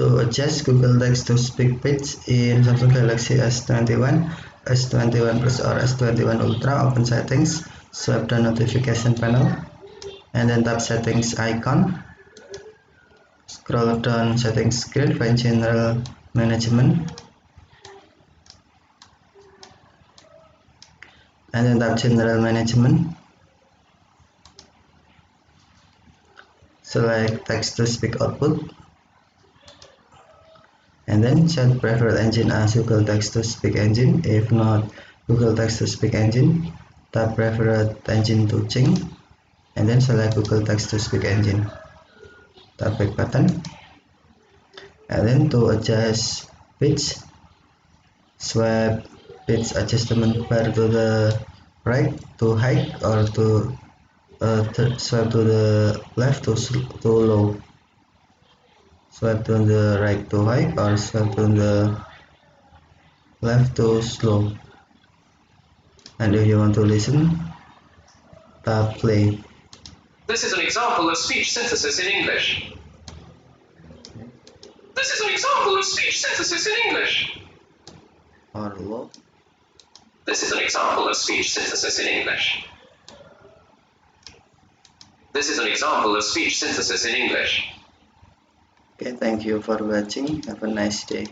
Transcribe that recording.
To adjust Google Text to Speak Pitch in Samsung Galaxy S21, S21 Plus or S21 Ultra, open settings, swipe the notification panel, and then tap settings icon. Scroll down settings screen, find general management, and then tap general management. Select text to speak output, and then set preferred engine as Google Text to Speak engine. If not Google Text to Speak engine, tap preferred engine to change, and then select Google Text to Speak engine. Tap back button, and then to adjust pitch, swipe pitch adjustment bar to the right to high, or to swipe to the left to low. Swipe to the right to high, or swipe to the left to slow. And if you want to listen, tap play. This is an example of speech synthesis in English. This is an example of speech synthesis in English. Or low. This is an example of speech synthesis in English. This is an example of speech synthesis in English. Okay, thank you for watching. Have a nice day.